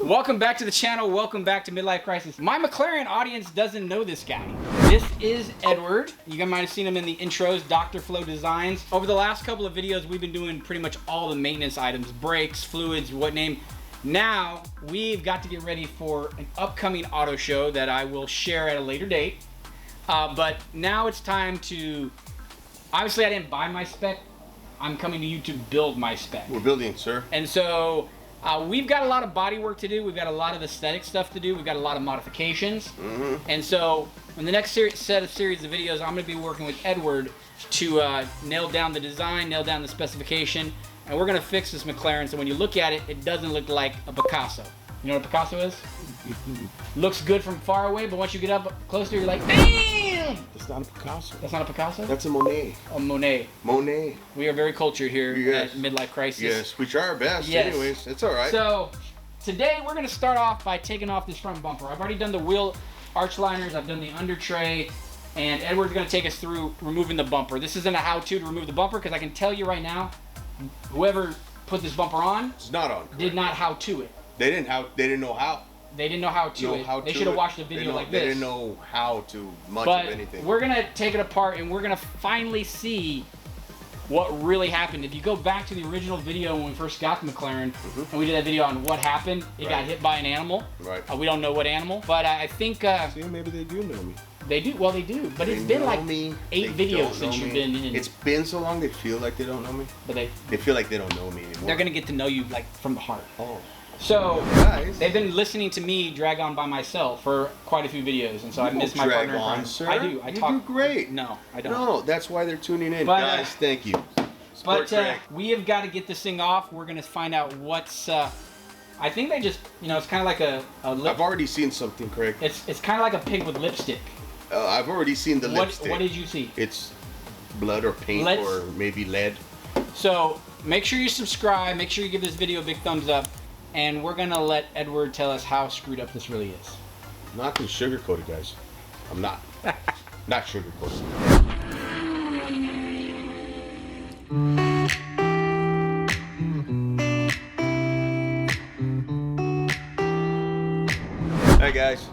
Welcome back to the channel. Welcome back to Midlife Crisis. My McLaren audience doesn't know this guy. This is Edward. You guys might have seen him in the intros, DrFlowDesigns. Over the last couple of videos, we've been doing pretty much all the maintenance items, brakes, fluids, what name. Now, we've got to get ready for an upcoming auto show that I will share at a later date. But now it's time to, obviously I didn't buy my spec. I'm coming to you to build my spec. We're building, sir. And so, we've got a lot of body work to do. We've got a lot of aesthetic stuff to do. We've got a lot of modifications. And so, in the next series of videos, I'm going to be working with Edward to nail down the design, nail down the specification, and we're going to fix this McLaren so when you look at it, it doesn't look like a Picasso. You know what a Picasso is? Looks good from far away, but once you get up closer, you're like, damn! That's not a Picasso. That's not a Picasso? That's a Monet. A Monet. Monet. We are very cultured here at Midlife Crisis. Yes, we try our best. Yes. Anyways, it's all right. So, today we're going to start off by taking off this front bumper. I've already done the wheel arch liners, I've done the under tray, and Edward's going to take us through removing the bumper. This isn't a how-to to remove the bumper, because I can tell you right now, whoever put this bumper on, it's not on. Did not how-to it. They didn't know how. They didn't know how to it. They should have watched a video like this. They didn't know how to much of anything. We're going to take it apart and we're going to finally see what really happened. If you go back to the original video when we first got the McLaren, and we did that video on what happened, it got hit by an animal. Right. We don't know what animal, but I think... See, maybe they do know me. They do. Well, they do. But it's been like 8 videos since you've been in. It's been so long they feel like they don't know me. But they feel like they don't know me anymore. They're going to get to know you like from the heart. Oh. So, guys, they've been listening to me drag on by myself for quite a few videos, and so I miss my partner in crime. Sir. I do. You do great. No, I don't. No, that's why they're tuning in, but, guys. Thank you. But we have got to get this thing off. We're going to find out what's... I think they just, it's kind of like a lip. I've already seen something, Craig. It's kind of like a pig with lipstick. I've already seen the lipstick. What did you see? It's blood or paint or maybe lead. So make sure you subscribe. Make sure you give this video a big thumbs up. And we're going to let Edward tell us how screwed up this really is. I'm not going to sugarcoat it, guys. I'm not. Not sugarcoat it. Hi, guys.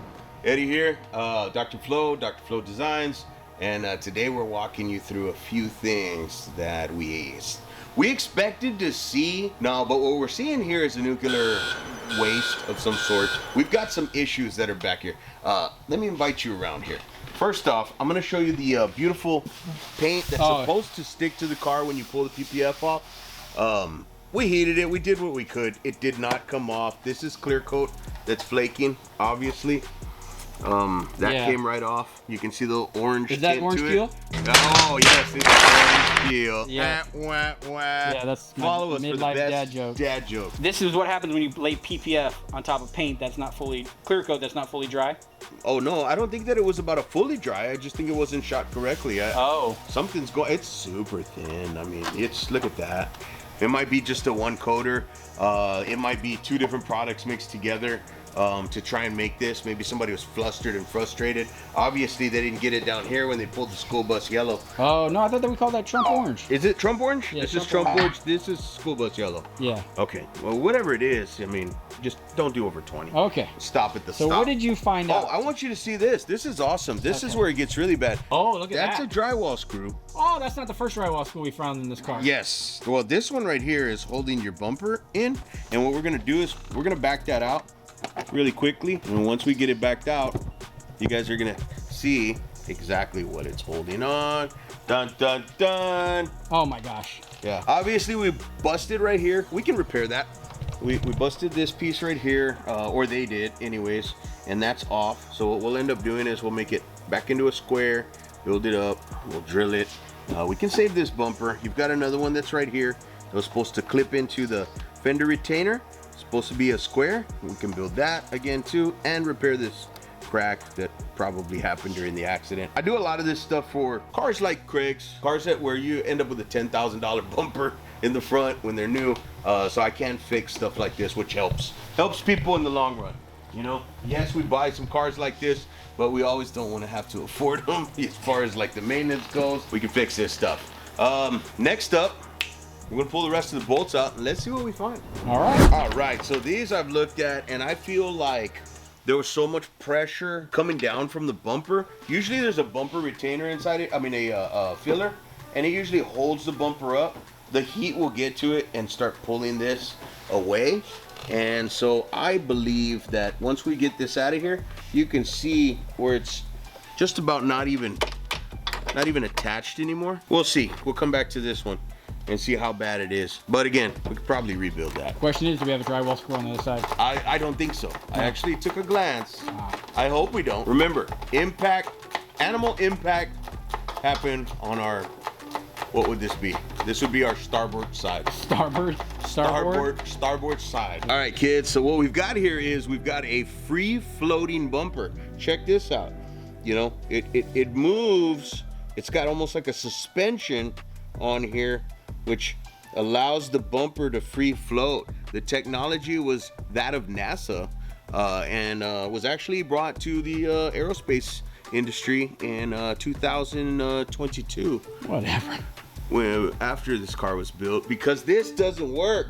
Eddie here, DrFlowDesigns, and today we're walking you through a few things that we expected to see. No, but what we're seeing here is a nuclear waste of some sort. We've got some issues that are back here. Let me invite you around here. First off, I'm going to show you the beautiful paint that's supposed to stick to the car when you pull the PPF off. We heated it. We did what we could. It did not come off. This is clear coat that's flaking, obviously. That came right off. You can see the orange tint to it. Is that orange peel? Oh, yes, it's orange peel. Yeah. Yeah, that's Follow us for the best dad joke. This is what happens when you lay PPF on top of paint that's not fully, clear coat that's not fully dry. Oh, no, I don't think that it was about a fully dry. I just think it wasn't shot correctly. Something's going, it's super thin. I mean, look at that. It might be just a one coater. It might be 2 different products mixed together. To try and make this. Maybe somebody was flustered and frustrated. Obviously, they didn't get it down here when they pulled the school bus yellow. Oh, no, I thought that we called that Trump orange. Is it Trump orange? Yeah, this is Trump orange. This is school bus yellow. Yeah. Okay. Well, whatever it is, I mean, just don't do over 20. Okay. Stop at the stop. So what did you find out? Oh, I want you to see this. This is awesome. This is where it gets really bad. Oh, look at that. That's a drywall screw. Oh, that's not the first drywall screw we found in this car. Yes. Well, this one right here is holding your bumper in. And what we're going to do is we're going to back that out really quickly, and once we get it backed out, you guys are gonna see exactly what it's holding on. Dun dun dun. Oh my gosh. Yeah, obviously we busted right here. We can repair that. We busted this piece right here, or they did anyways, and that's off. So what we'll end up doing is we'll make it back into a square, build it up, we'll drill it. We can save this bumper. You've got another one that's right here. It was supposed to clip into the fender retainer. Supposed to be a square. We can build that again too and repair this crack that probably happened during the accident. I do a lot of this stuff for cars like Craig's, cars where you end up with a $10,000 bumper in the front when they're new. So I can fix stuff like this, which helps people in the long run. Yes, we buy some cars like this, but we always don't want to have to afford them as far as like the maintenance goes. We can fix this stuff. Next up, We're gonna pull the rest of the bolts out and let's see what we find. All right. All right, so these I've looked at and I feel like there was so much pressure coming down from the bumper. Usually there's a bumper retainer inside it, I mean a filler, and it usually holds the bumper up. The heat will get to it and start pulling this away. And so I believe that once we get this out of here, you can see where it's just about not even attached anymore. We'll see. We'll come back to this one and see how bad it is. But again, we could probably rebuild that. Question is, do we have a drywall screw on the other side? I don't think so. I actually took a glance. I hope we don't. Remember, animal impact happened on our, what would this be? This would be our starboard side. Starboard side. All right, kids, so what we've got here is we've got a free floating bumper. Check this out. You know, it moves. It's got almost like a suspension on here, which allows the bumper to free float. The technology was that of NASA and was actually brought to the aerospace industry in 2022. Whatever. When, after this car was built, because this doesn't work.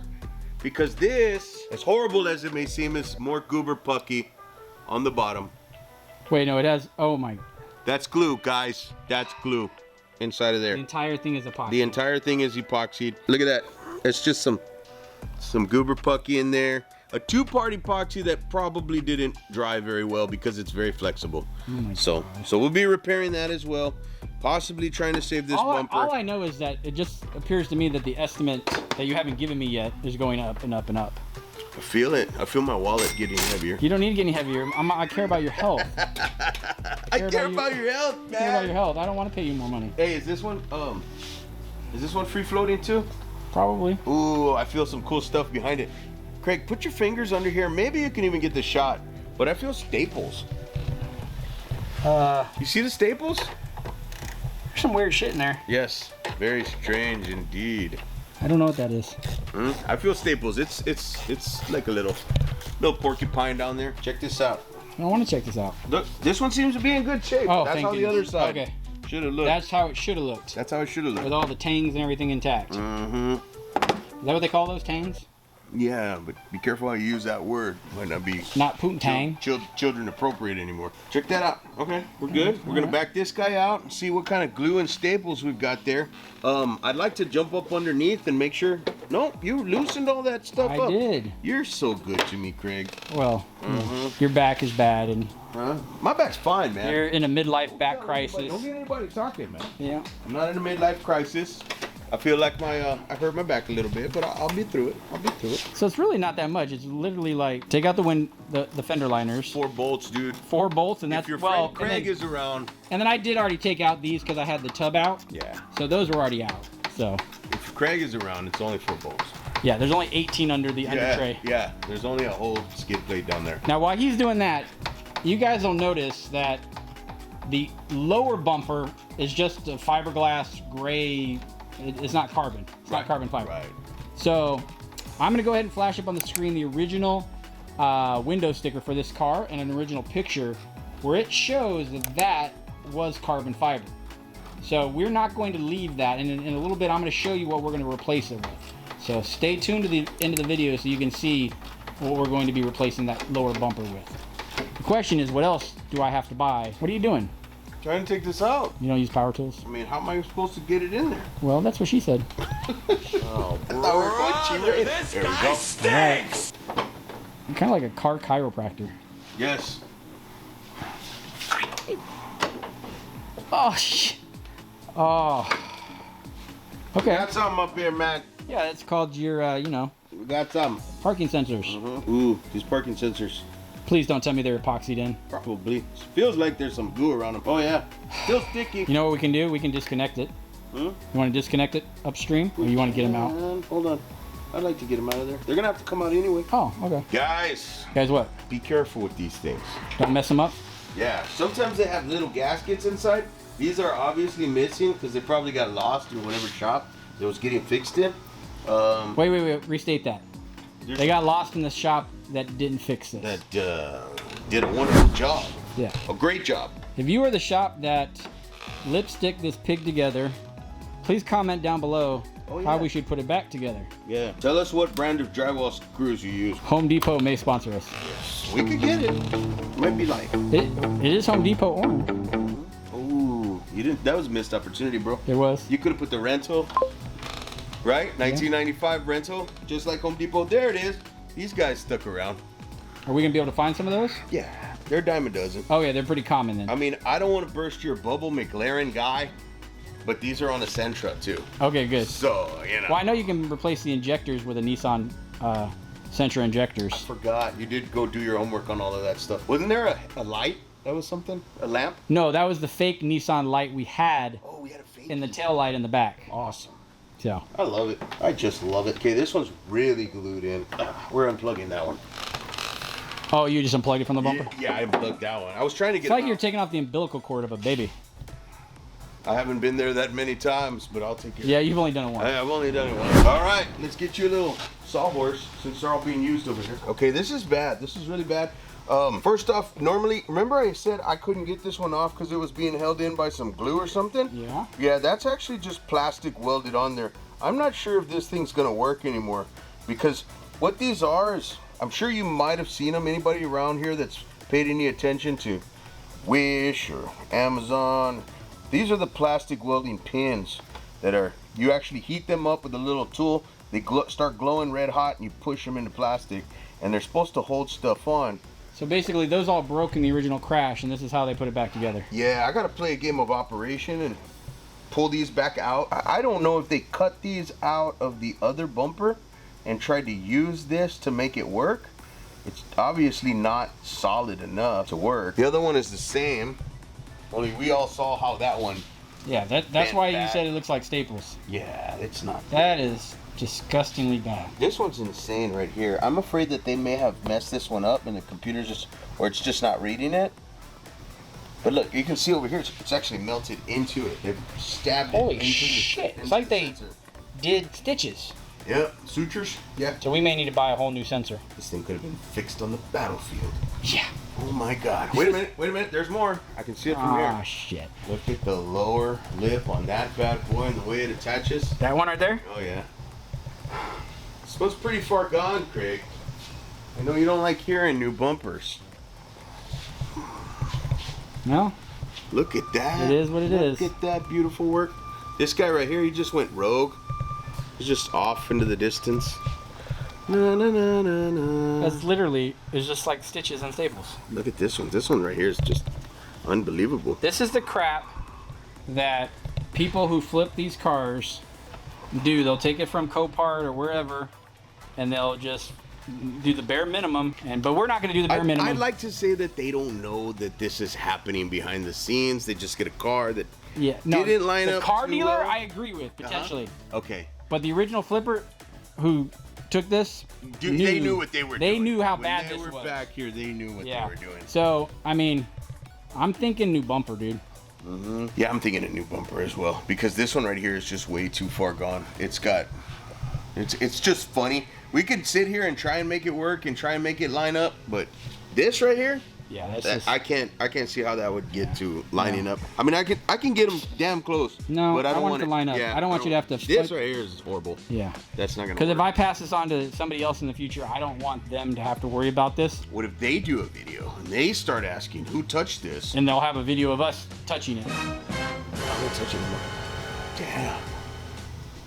Because this, as horrible as it may seem, is more goober pucky on the bottom. Wait, no, it has, oh my. That's glue, guys. That's glue inside of there. The entire thing is epoxy. The entire thing is epoxied. Look at that. It's just some goober pucky in there. A two-part epoxy that probably didn't dry very well because it's very flexible. Oh so we'll be repairing that as well. Possibly trying to save this bumper. All I know is that it just appears to me that the estimate that you haven't given me yet is going up and up and up. I feel it. I feel my wallet getting heavier. You don't need to get any heavier. I care about your health. I care about your health, man. I care about your health. I don't want to pay you more money. Hey, is this one free floating too? Probably. Ooh, I feel some cool stuff behind it. Craig, put your fingers under here. Maybe you can even get the shot. But I feel staples. You see the staples? There's some weird shit in there. Yes, very strange indeed. I don't know what that is. I feel staples. It's like a little porcupine down there. Check this out. I want to check this out. Look, this one seems to be in good shape. Oh, that's thank how you. the other side should have looked. That's how it should have looked. That's how it should have looked. With all the tangs and everything intact. Mm-hmm. Is that what they call those tangs? Yeah, but be careful how you use that word. Might not be not poontang. Children appropriate anymore. Check that out. Okay, we're good. We're gonna back this guy out and see what kind of glue and staples we've got there. I'd like to jump up underneath and make sure. Nope, you loosened all that stuff up. I did. You're so good to me, Craig. Well, your back is bad and. My back's fine, man. You're in a midlife back crisis. Don't get anybody talking, man. Yeah. I'm not in a midlife crisis. I feel like I hurt my back a little bit, but I'll be through it. So it's really not that much. It's literally like take out the fender liners. 4 bolts, dude. 4 bolts, and that's if your friend Craig is around. And then I did already take out these because I had the tub out. Yeah. So those were already out. So. If Craig is around, it's only 4 bolts. Yeah, there's only 18 under the under tray. Yeah, there's only a whole skid plate down there. Now while he's doing that, you guys will notice that the lower bumper is just a fiberglass gray. It's not carbon. It's not carbon fiber. Right. So I'm going to go ahead and flash up on the screen the original window sticker for this car and an original picture where it shows that was carbon fiber. So we're not going to leave that. And in a little bit, I'm going to show you what we're going to replace it with. So stay tuned to the end of the video so you can see what we're going to be replacing that lower bumper with. The question is, what else do I have to buy? What are you doing? Trying to take this out. You don't use power tools? I mean, how am I supposed to get it in there? Well, that's what she said. Oh, bro. This guy stinks! You're kind of like a car chiropractor. Yes. Oh, shit. Oh. Okay. Got something up here, man. Yeah, that's called your, We got something. parking sensors. Ooh, these parking sensors. Please don't tell me they're epoxied in. Probably. Feels like there's some glue around them. Oh, yeah. Still sticky. You know what we can do? We can disconnect it. You want to disconnect it upstream, or you want to get them out? Hold on. I'd like to get them out of there. They're going to have to come out anyway. Oh, okay. Guys, Guys, what? be careful with these things. Don't mess them up? Yeah, sometimes they have little gaskets inside. These are obviously missing because they probably got lost in whatever shop it was getting fixed in. Wait. Restate that. They got lost in the shop that didn't fix this. That did a wonderful job. Yeah. A great job. If you are the shop that lipstick this pig together, please comment down below Oh, yeah. how we should put it back together. Yeah. Tell us what brand of drywall screws you use. Home Depot may sponsor us. We could get it. Might be like. It is Home Depot orange. Ooh, you didn't. That was a missed opportunity, bro. It was. You could have put the rental, right? 1995 rental, just like Home Depot. There it is. These guys stuck around. Are we gonna be able to find some of those? Yeah, they're a dime a dozen. Oh yeah, they're pretty common then. I mean, I don't want to burst your bubble, McLaren guy, but these are on a Sentra too. Okay, good. So, you know. Well, I know you can replace the injectors with a Nissan Sentra injectors. Forgot. You did go do your homework on all of that stuff. Wasn't there a light? That was something? A lamp? No, that was the fake Nissan light we had Oh, we had a fake. in the tail light in the back. Awesome. So. I love it. I just love it. Okay, this one's really glued in. We're unplugging that one. Oh, you just unplugged it from the bumper? Yeah, I unplugged that one. I was trying to get It's like you're taking off the umbilical cord of a baby. I haven't been there that many times, but I'll take it. Yeah, you've only done it once. I've only done it once. All right, let's get you a little sawhorse since they're all being used over here. Okay, this is bad. This is really bad. First off, normally, remember I said I couldn't get this one off because it was being held in by some glue or something? Yeah. Yeah, that's actually just plastic welded on there. I'm not sure if this thing's gonna work anymore because what these are is, I'm sure you might have seen them. Anybody around here that's paid any attention to Wish or Amazon, these are the plastic welding pins that are, you actually heat them up with a little tool. They start glowing red hot and you push them into plastic and they're supposed to hold stuff on. So basically, those all broke in the original crash, and this is how they put it back together. Yeah, I gotta play a game of operation and pull these back out. I don't know if they cut these out of the other bumper and tried to use this to make it work. It's obviously not solid enough to work. The other one is the same, only we all saw how that one. Yeah, that's Bent why you back. said it looks like staples. Yeah, it's not. That is disgustingly bad. This one's insane right here. I'm afraid that they may have messed this one up and the computer's just, or it's just not reading it. But look, you can see over here, it's actually melted into it. They've stabbed Holy it into shit. the It's like they sensor. did stitches. Yep, sutures. Yeah. So we may need to buy a whole new sensor. This thing could have been fixed on the battlefield. Yeah. Oh my God. Wait a minute, there's more. I can see it from Ah, here. shit. Look at the lower lip on that bad boy and the way it attaches. That one right there? Oh yeah. This one's pretty far gone, Craig. I know you don't like hearing new bumpers. No? Look at that. It is what it is. Look at that beautiful work. This guy right here, he just went rogue. He's just off into the distance. Na, na, na, na, na. That's literally, it's just like stitches and staples. Look at this one. This one right here is just unbelievable. This is the crap that people who flip these cars do. They'll take it from Copart or wherever, and they'll just do the bare minimum. But we're not going to do the bare minimum. I'd like to say that they don't know that this is happening behind the scenes. They just get a car that didn't line the up car too dealer, well. I agree with potentially. Okay. But the original flipper who took this, Dude, they knew what they were doing. They knew how When bad this They were was. back here. They knew what they were doing. So I mean, I'm thinking new bumper, dude. Mm-hmm. Yeah, I'm thinking a new bumper as well because this one right here is just way too far gone. It's just funny. We could sit here and try and make it work and try and make it line up, but this right here, yeah, that's just, I can't see how that would get to lining up. I mean, I can get them damn close. No, but I don't want it to line up. Yeah, I don't want you to have to. This right here is horrible. Yeah. That's not gonna. Because work. if I pass this on to somebody else in the future, I don't want them to have to worry about this. What if they do a video and they start asking who touched this? And they'll have a video of us touching it. I'm not touching it. Damn.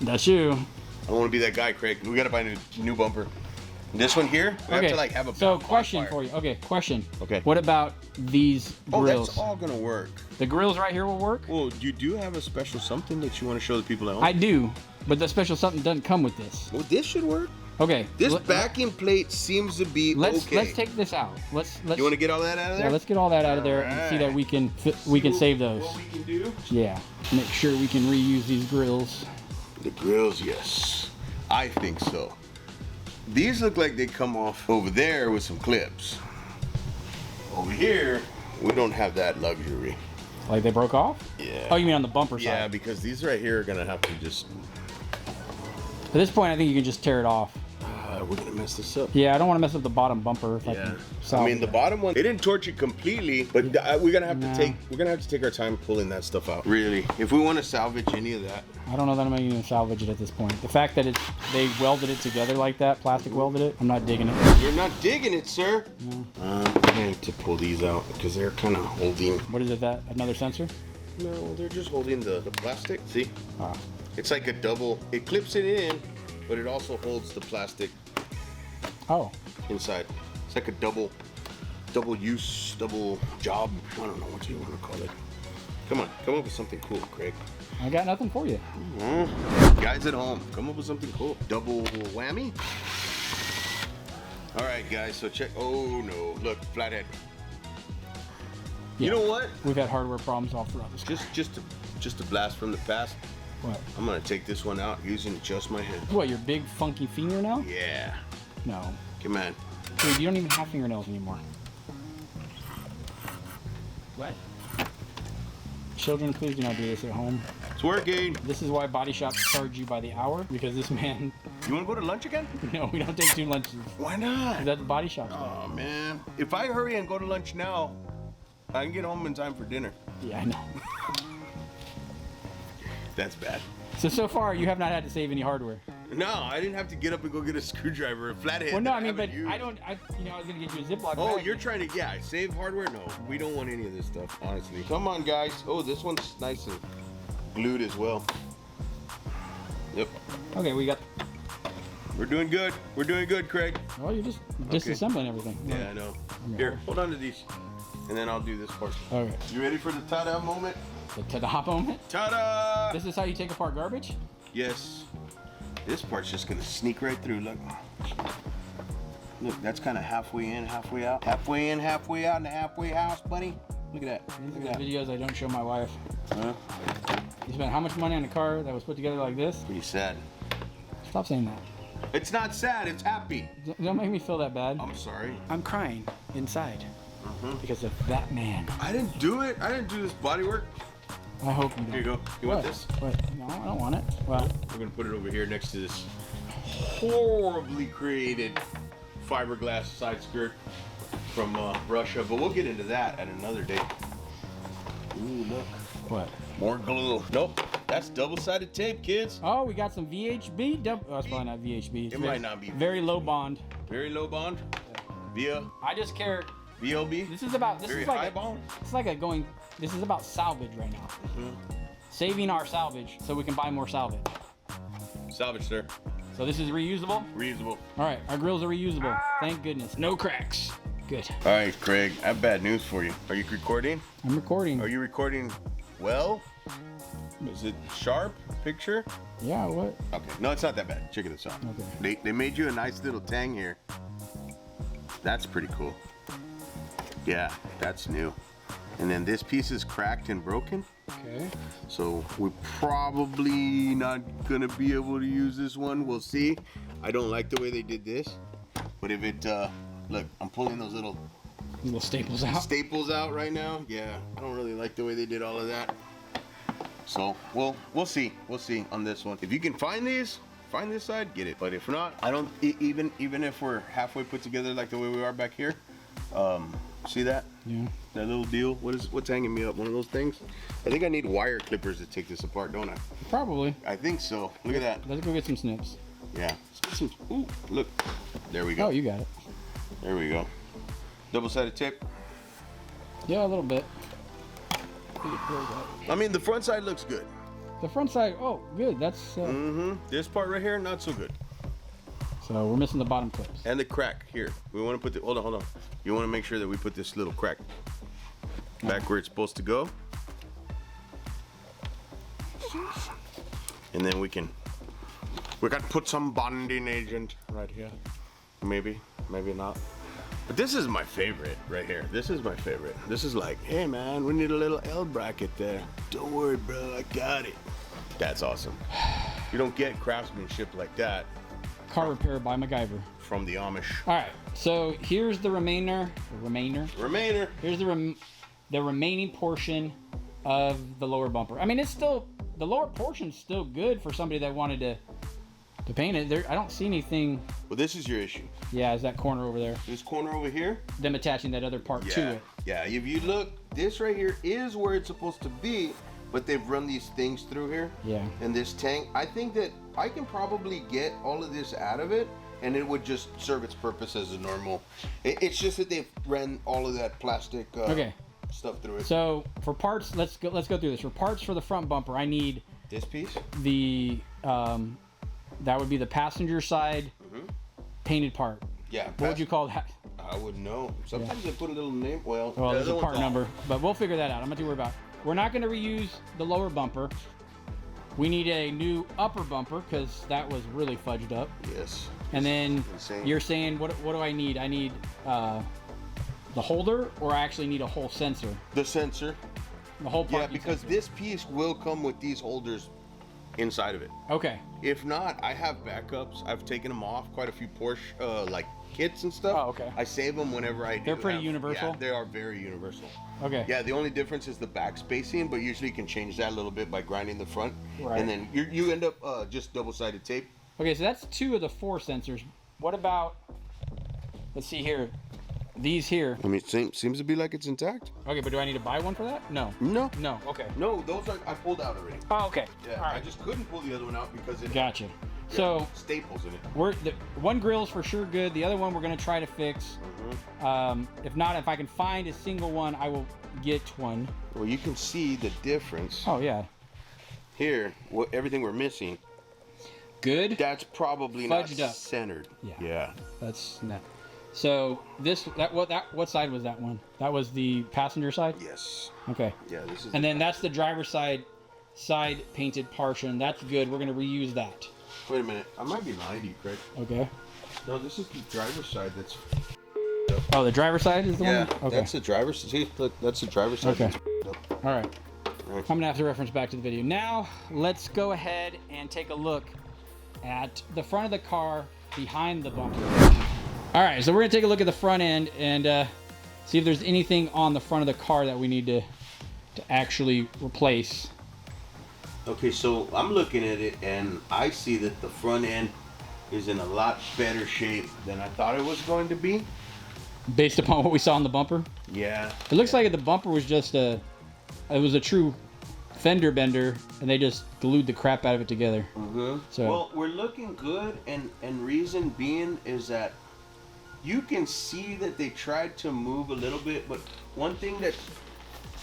That's you. I don't want to be that guy, Craig. We gotta find a new bumper. This one here, we have to like have a So question for you. Okay, question. Okay. What about these grills? That's all gonna work. The grills right here will work? Well, you do have a special something that you want to show the people at home? I do, but the special something doesn't come with this. Well, this should work. Okay. This backing plate seems to be okay. Let's take this out. Let's. You want to get all that out of there? Yeah, let's get all that out of there and see that we can save those. What we can do? Yeah. Make sure we can reuse these grills. The grills, yes. I think so. These look like they come off over there with some clips. Over here, we don't have that luxury. Like they broke off? Yeah. Oh, you mean on the bumper side? Yeah, because these right here are gonna have to just. At this point, I think you can just tear it off. we're gonna mess this up. Yeah, I don't want to mess up the bottom bumper. If I can I salvage mean, the it. bottom one, it didn't torch it completely, but we're gonna have to take our time pulling that stuff out. Really, if we want to salvage any of that. I don't know that I'm going to salvage it at this point. The fact that they welded it together like that, plastic welded it, I'm not digging it. You're not digging it, sir. No. I'm going to pull these out because they're kind of holding. What is it, that? Another sensor? No, they're just holding the plastic. See? Ah. It's like a double. It clips it in, but it also holds the plastic Oh. inside. It's like a double use, double job. I don't know what you want to call it. Come on, come up with something cool, Craig. I got nothing for you. Guys at home, come up with something cool. Double whammy. All right, guys. So check. Oh no! Look, flathead. Yeah. You know what? We've had hardware problems all throughout this car. Just a blast from the past. What? I'm gonna take this one out using just my hand. What, your big funky fingernail? Yeah. No. Come on. Dude, you don't even have fingernails anymore. What? Children, please do not do this at home. It's working. This is why body shops charge you by the hour, because this man... You wanna go to lunch again? No, we don't take 2 lunches. Why not? That's body shops. Oh man. If I hurry and go to lunch now, I can get home in time for dinner. Yeah, I know. That's bad. So far, you have not had to save any hardware. No, I didn't have to get up and go get a screwdriver, a flathead. Well, no, that I mean, but haven't used. I was gonna get you a Ziploc Oh, bag. you're trying to, save hardware? No, we don't want any of this stuff, honestly. Come on, guys. Oh, this one's nice and glued as well. Yep. Okay, we got... We're doing good. We're doing good, Craig. Well, you're just disassembling everything. Yeah, I know. Here, hold on to these. And then I'll do this part. Okay. You ready for the ta-da moment? The ta-da moment. Ta-da! This is how you take apart garbage? Yes. This part's just gonna sneak right through. Look. Look, that's kind of halfway in, halfway out. Halfway in, halfway out in the halfway house, buddy. Look at that. These Look are at the that. videos I don't show my wife. Huh? You spent how much money on a car that was put together like this? Pretty sad. Stop saying that. It's not sad, it's happy. Don't make me feel that bad. I'm sorry. I'm crying inside because of that man. I didn't do it. I didn't do this body work. I hope you don't. Here you go. You want this? What? No, I don't want it. Well, We're gonna put it over here next to this horribly created fiberglass side skirt from Russia, but we'll get into that at another day. Ooh, look. what? More glue. Nope. That's double-sided tape, kids. Oh, we got some VHB. Oh, it's probably not VHB. It might not be. Very low bond. Very low bond. Via I just care. VLB. This is about. This Very is like high bond. It's like a going. This is about salvage right now. Saving our salvage so we can buy more salvage. Salvage, sir. So this is reusable. Reusable. All right, our grills are reusable. Thank goodness. No cracks. Good. All right, Craig. I have bad news for you. Are you recording? I'm recording. Are you recording well? Is it sharp picture? Yeah. What? Okay. No, it's not that bad. Check this out. Okay. They made you a nice little tang here. That's pretty cool. Yeah, that's new. And then this piece is cracked and broken. Okay. So we're probably not gonna be able to use this one. We'll see. I don't like the way they did this. But if it, look, I'm pulling those little Staples out. staples out right now. Yeah, I don't really like the way they did all of that. So we'll see. We'll see on this one. If you can find these, find this side, get it. But if not, I don't. Even if we're halfway put together like the way we are back here, see that? Yeah. That little deal. What's hanging me up? One of those things. I think I need wire clippers to take this apart, don't I? Probably. I think so. Look at that. Let's go get some snips. Yeah. Let's get some. Ooh, look. There we go. Oh, you got it. There we go. Double-sided tape. Yeah, a little bit. I mean, the front side looks good. The front side. Oh, good. That's. This part right here, not so good. So we're missing the bottom clips. And the crack here. We want to put the. Hold on. You want to make sure that we put this little crack back where it's supposed to go. And then we got to put some bonding agent right here. Maybe not. But this is my favorite right here. This is my favorite. This is like, hey man, we need a little L bracket there. Don't worry, bro, I got it. That's awesome. You don't get craftsmanship like that Car repair by MacGyver. from the Amish. All right. So here's the remainder. Remainer. Here's the remaining portion of the lower bumper. I mean, it's still, the lower portion's still good for somebody that wanted to To paint it, there, I don't see anything. Well, this is your issue. Yeah, is that corner over there? This corner over here. Them attaching that other part to it. Yeah, if you look, this right here is where it's supposed to be, but they've run these things through here. Yeah. And this tank, I think that I can probably get all of this out of it, and it would just serve its purpose as a normal. It's just that they've ran all of that plastic stuff through it. So for parts, let's go through this. For parts for the front bumper, I need this piece. The that would be the passenger side painted part. Yeah. What would you call that? I wouldn't know. Sometimes they put a little name. Well, there's a part number, but we'll figure that out. I'm not too worried about. We're not going to reuse the lower bumper. We need a new upper bumper because that was really fudged up. Yes. And then insane. You're saying, what do I need? I need the holder, or I actually need a whole sensor? The sensor. The whole part. Yeah, because this piece will come with these holders inside of it. Okay. If not, I have backups. I've taken them off quite a few Porsche like kits and stuff. Oh, okay. I save them whenever I do. They're pretty universal? Yeah, they are very universal. Okay. Yeah, the only difference is the back spacing, but usually you can change that a little bit by grinding the front. Right. And then you end up just double-sided tape. Okay, so that's 2 of the 4 sensors. What about, let's see here, these here? I mean, it seems to be like it's intact. Okay, but do I need to buy one for that? No. No. No, okay. No, those I pulled out already. Oh, okay. Yeah, all right. I just couldn't pull the other one out because it Gotcha. had So staples in it. the one grill's for sure good. The other one we're gonna try to fix. If not, if I can find a single one, I will get one. Well, you can see the difference. Oh yeah. Here, everything we're missing. Good. That's probably Fudged not up. centered. Yeah. That's not. So what side was that one? That was the passenger side? Yes. Okay. Yeah, this is. And then that's the driver's side painted portion. That's good. We're gonna reuse that. Wait a minute. I might be lying to you, Craig. Okay. No, this is the driver's side. That's. Oh, the driver's side is the Yeah, one? Okay. that's the driver's. See, look, that's the driver's side. Okay. That's All right. I'm gonna have to reference back to the video. Now, let's go ahead and take a look at the front of the car behind the bumper. All right, so we're gonna take a look at the front end and see if there's anything on the front of the car that we need to actually replace. Okay, so I'm looking at it and I see that the front end is in a lot better shape than I thought it was going to be. Based upon what we saw on the bumper? Yeah. It looks like the bumper was just it was a true fender bender, and they just glued the crap out of it together. So, well, we're looking good, and reason being is that you can see that they tried to move a little bit, but one thing that,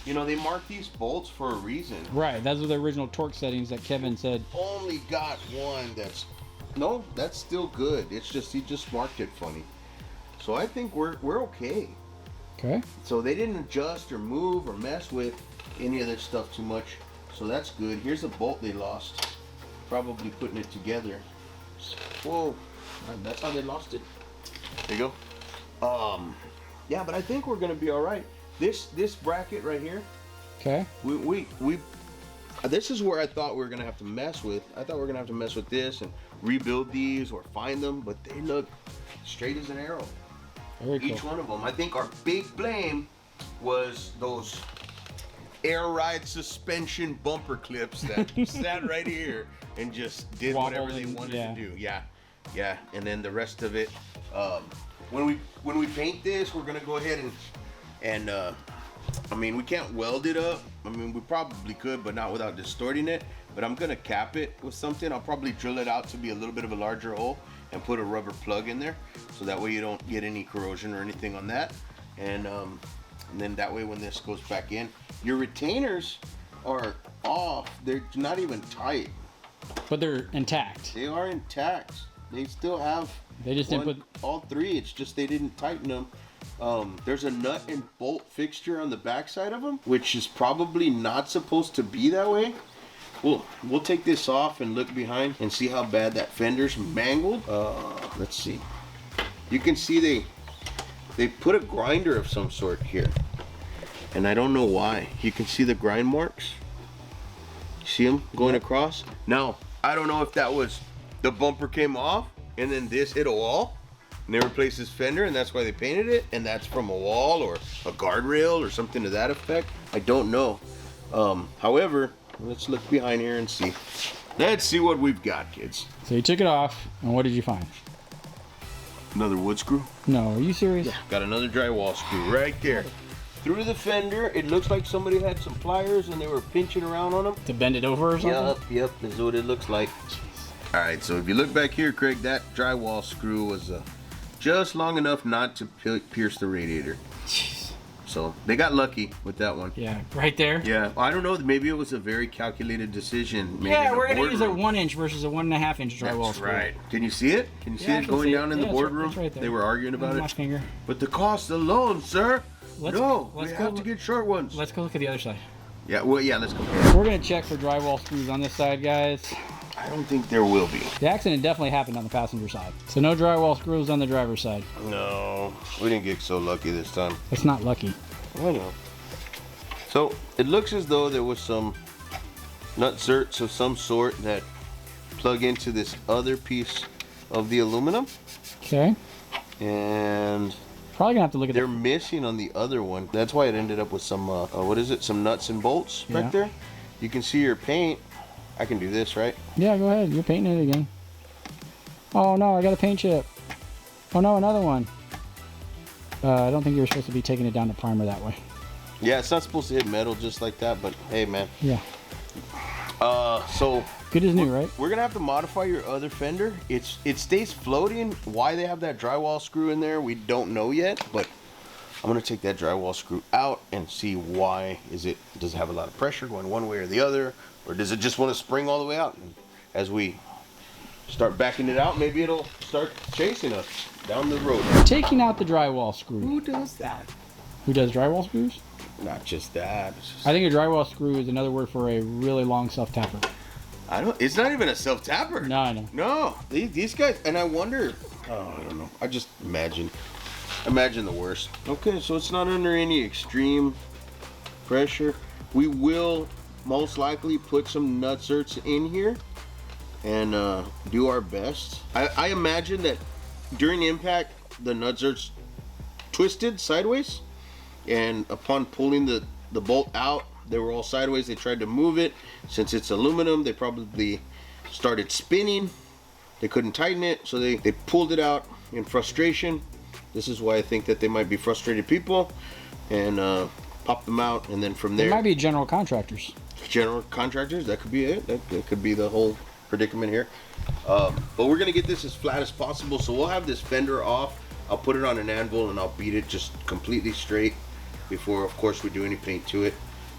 they mark these bolts for a reason. right, those are the original torque settings that Kevin said. Only got one that's still good. It's just he just marked it funny. So I think we're okay. Okay. So they didn't adjust or move or mess with any of this stuff too much. So that's good. Here's a bolt they lost. Probably putting it together. Whoa, that's how they lost it. There you go. Yeah, but I think we're gonna be all right. This bracket right here. Okay. We this is where I thought we were gonna have to mess with. I thought we were gonna have to mess with this and rebuild these or find them, but they look straight as an arrow. Very cool. Each one of them. I think our big blame was those air ride suspension bumper clips that sat right here and just did whatever they wanted to do. Yeah. And then the rest of it, when we paint this, we're gonna go ahead and I mean, we can't weld it up. I mean, we probably could, but not without distorting it. But I'm gonna cap it with something. I'll probably drill it out to be a little bit of a larger hole and put a rubber plug in there, so that way you don't get any corrosion or anything on that. And then that way when this goes back in, your retainers are off. They're not even tight. But they're intact. They are intact. They still have. They just didn't put all three. It's just they didn't tighten them. There's a nut and bolt fixture on the back side of them, which is probably not supposed to be that way. We'll take this off and look behind and see how bad that fender's mangled. Let's see. You can see they put a grinder of some sort here, and I don't know why. You can see the grind marks. See them going across? Now, I don't know if that was the bumper came off and then this hit a wall and they replaced this fender and that's why they painted it, and that's from a wall or a guardrail or something to that effect. I don't know. However, let's look behind here and see. Let's see what we've got, kids. So you took it off, and what did you find? Another wood screw. No, are you serious? Yeah. Got another drywall screw right there. Through the fender, it looks like somebody had some pliers and they were pinching around on them. To bend it over or something? Yep, this is what it looks like. All right, so if you look back here, Craig, that drywall screw was just long enough not to pierce the radiator. Jeez. So they got lucky with that one. Yeah, right there. Yeah, I don't know. Maybe it was a very calculated decision. Yeah, we're gonna use a 1 inch versus a 1.5 inch drywall That's screw. Right. Can you see it? Can you see it going down in the boardroom? Right there. They were arguing about My it. finger. But the cost alone, sir. We have to get short ones. Let's go look at the other side. Yeah, well, yeah, let's compare. We're gonna check for drywall screws on this side, guys. I don't think there will be. The accident definitely happened on the passenger side. So no drywall screws on the driver's side. No, we didn't get so lucky this time. That's not lucky. I know. So it looks as though there was some nutserts of some sort that plug into this other piece of the aluminum. Okay. And probably gonna have to look at. They're missing on the other one. That's why it ended up with some what is it? Some nuts and bolts right there. You can see your paint. I can do this, right? Yeah, go ahead. You're painting it again. Oh no, I got a paint chip. Oh no, another one. I don't think you were supposed to be taking it down to primer that way. Yeah, it's not supposed to hit metal just like that, but hey, man. Yeah. So good as new, right? We're gonna have to modify your other fender. It stays floating. Why they have that drywall screw in there, we don't know yet. But I'm gonna take that drywall screw out and see why. Does it have a lot of pressure going one way or the other, or does it just want to spring all the way out? And as we start backing it out, maybe it'll start chasing us down the road. Taking out the drywall screw. Who does that? Who does drywall screws? Not just that. I think a drywall screw is another word for a really long self-tapper. It's not even a self-tapper. No, I know. No, these guys, and I wonder, I don't know. I just imagine the worst. Okay, so it's not under any extreme pressure. We will most likely put some nutserts in here and do our best. I imagine that during impact, the nutserts twisted sideways, and upon pulling the bolt out, they were all sideways. They tried to move it. Since it's aluminum, they probably started spinning. They couldn't tighten it, so they pulled it out in frustration. This is why I think that they might be frustrated people, and pop them out, and then from there... They might be general contractors. General contractors, that could be it. That could be the whole predicament here. But we're gonna get this as flat as possible, so we'll have this fender off. I'll put it on an anvil and I'll beat it just completely straight before, of course, we do any paint to it,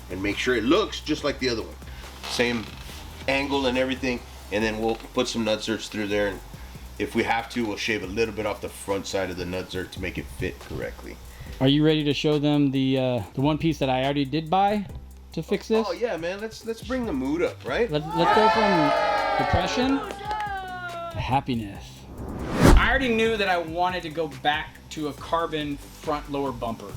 and make sure it looks just like the other one. Same angle and everything, and then we'll put some nutserts through there, and if we have to, we'll shave a little bit off the front side of the nutsert to make it fit correctly. Are you ready to show them the one piece that I already did buy to fix this? Oh yeah, man, let's bring the mood up, right? Let's go from depression to happiness. I already knew that I wanted to go back to a carbon front lower bumper,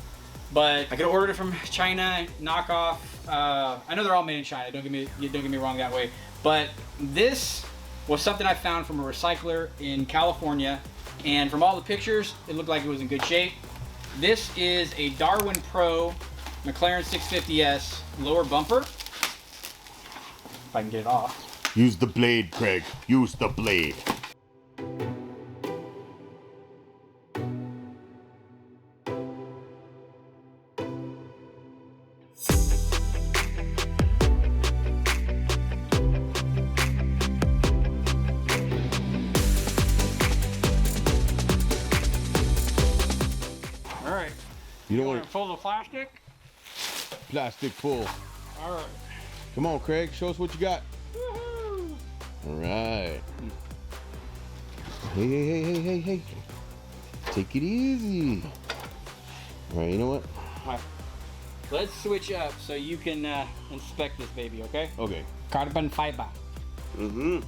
but I could have ordered it from China, knockoff. I know they're all made in China. Don't get me wrong that way. But this was something I found from a recycler in California, and from all the pictures, it looked like it was in good shape. This is a Darwin Pro McLaren 650S lower bumper. If I can get it off. Use the blade, Craig. Use the blade. You don't Want want to pull the plastic? plastic full. All right. Come on, Craig, show us what you got. Woohoo! All right. Hey. Take it easy. All right, you know what? All right. Let's switch up so you can inspect this baby, okay? Okay. Carbon fiber. Mm-hmm.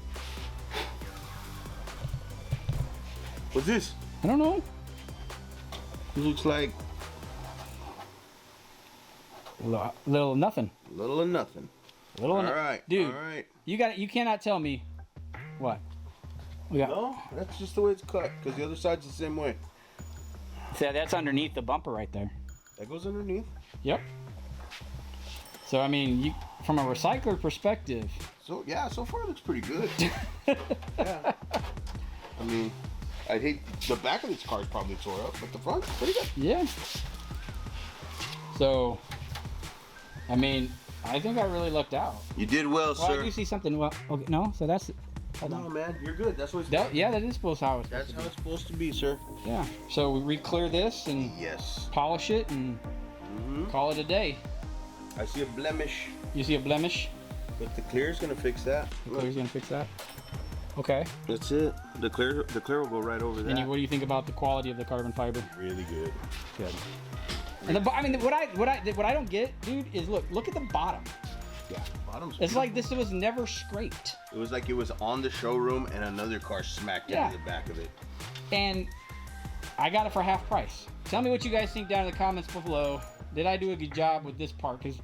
What's this? I don't know. It looks like Little nothing. little or nothing. Little All right, dude. all right. You cannot tell me what. We got. No, that's just the way it's cut, because the other side's the same way. See, that's underneath the bumper right there. That goes underneath. Yep. So I mean, from a recycler perspective. So yeah, so far it looks pretty good. Yeah. I mean, I hate the back of this car is probably tore up, but the front's pretty good. Yeah. So, I mean, I think I really lucked out. You did well, Well, sir. I do see something. Well, okay, no. So that's. Hold No, on. man, you're good. That's what. Yeah, that is supposed how it's supposed That's to how be. it's supposed to be, sir. Yeah. So we re-clear this and Yes. polish it and call it a day. I see a blemish, You see a blemish? but the clear's gonna fix that. The clear's gonna fix that. Okay. That's it. The clear will go right over that. And what do you think about the quality of the carbon fiber? Really good. Good. And I mean, what I don't get, dude, is look at the bottom. Yeah. Bottom's. It's like this was never scraped. It was like it was on the showroom and another car smacked into the back of it. And I got it for half price. Tell me what you guys think down in the comments below. Did I do a good job with this part? Because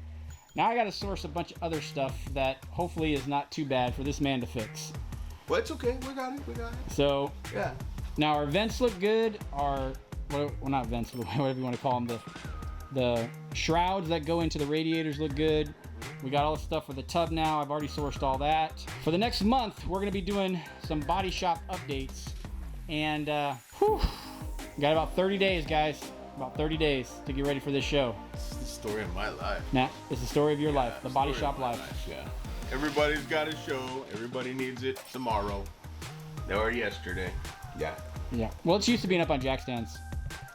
now I got to source a bunch of other stuff that hopefully is not too bad for this man to fix. Well, it's okay. We got it. We got it. So Yeah. now our vents look good. Our well, not vents, whatever you want to call them. The shrouds that go into the radiators look good. We got all the stuff for the tub now. I've already sourced all that. For the next month, we're going to be doing some body shop updates. And got about 30 days, guys. About 30 days to get ready for this show. It's the story of my life. Now, it's the story of your life, the body Story shop of my life. Yeah. Everybody's got a show. Everybody needs it tomorrow. Or yesterday. Yeah. Yeah. Well, it's used to being up on jack stands.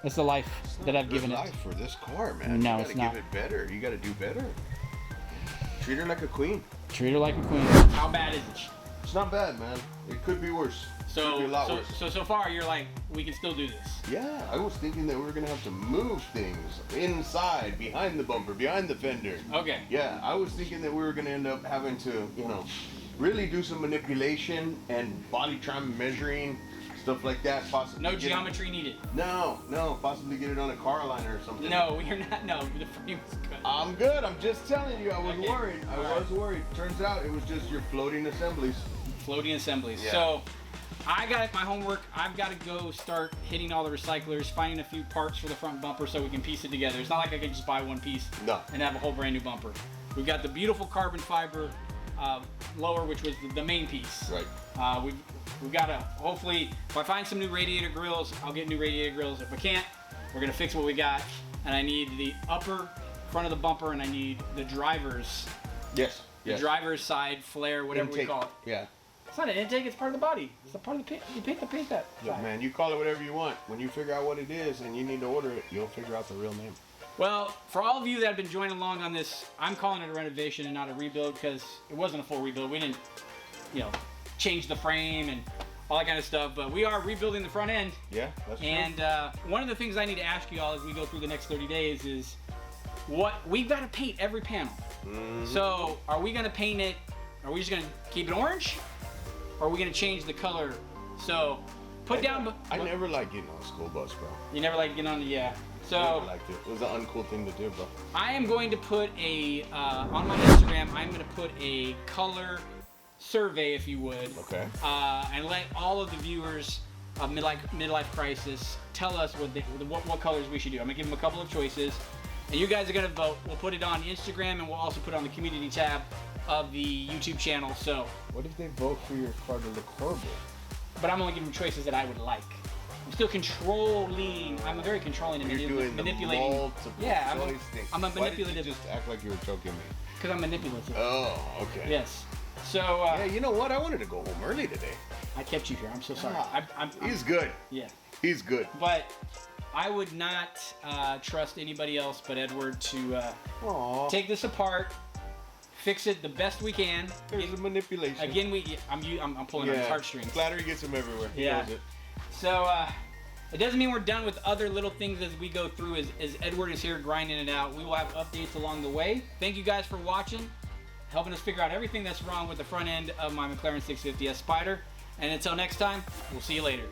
That's the life that I've given it. Life for this car, man. No, you it's gotta not. give it better. You gotta do better. Treat her like a queen. Treat her like a queen. How bad is it? It's not bad, man. It could be worse. Could be a lot worse. So far, you're like, we can still do this. Yeah, I was thinking that we were gonna have to move things inside, behind the bumper, behind the fender. Okay. Yeah, I was thinking that we were gonna end up having to, really do some manipulation and body trim measuring, stuff like that. Possibly. No geometry needed. No, possibly get it on a car liner or something. No, you're not. No, the frame is good. I'm good. I'm just telling you. I was Okay. worried. I All was worried. Turns out it was just your floating assemblies. Floating assemblies. Yeah. So I got my homework. I've got to go start hitting all the recyclers, finding a few parts for the front bumper so we can piece it together. It's not like I can just buy one piece No. and have a whole brand new bumper. We've got the beautiful carbon fiber lower, which was the main piece. Right. We've got to, hopefully, if I find some new radiator grills, I'll get new radiator grills. If I can't, we're going to fix what we got. And I need the upper front of the bumper, and I need the driver's, Yes. the driver's side flare, whatever we Intake. call it. Yeah. It's not an intake, it's part of the body. It's a part of the paint. You paint that. Look, side. man, you call it whatever you want. When you figure out what it is and you need to order it, you'll figure out the real name. Well, for all of you that have been joining along on this, I'm calling it a renovation and not a rebuild because it wasn't a full rebuild. We didn't, change the frame and all that kind of stuff, but we are rebuilding the front end. Yeah, that's true. And one of the things I need to ask you all as we go through the next 30 days is we've got to paint every panel. Mm-hmm. So are we going to paint it? Are we just going to keep it orange? Or are we going to change the color? So put down. I never liked getting on a school bus, bro. You never like getting on the, yeah. So Never liked it. It was an uncool thing to do, bro. I am going to put on my Instagram, I'm going to put a color survey, if you would. Okay. And let all of the viewers of Midlife Crisis tell us what colors we should do. I'm going to give them a couple of choices. And you guys are going to vote. We'll put it on Instagram, and we'll also put it on the community tab of the YouTube channel. So, What if they vote for your car to look horrible? but I'm only giving choices that I would like. I'm still controlling. I'm very controlling and You're doing manipulating. the multiple Yeah, choice thing. I'm a Why did you manipulative. just act like you were choking me? Because I'm manipulative. Oh, okay. Yes. So Yeah, you know what? I wanted to go home early today. I kept you here. I'm so sorry. I'm He's good. yeah. He's good. But I would not trust anybody else but Edward to Aww. take this apart, fix it the best we can. There's a manipulation. Again, I'm pulling on his heartstrings. Flattery gets him everywhere. He Yeah. knows it. So it doesn't mean we're done with other little things as we go through. As Edward is here grinding it out, we will have updates along the way. Thank you guys for watching, helping us figure out everything that's wrong with the front end of my McLaren 650S Spider. And until next time, we'll see you later.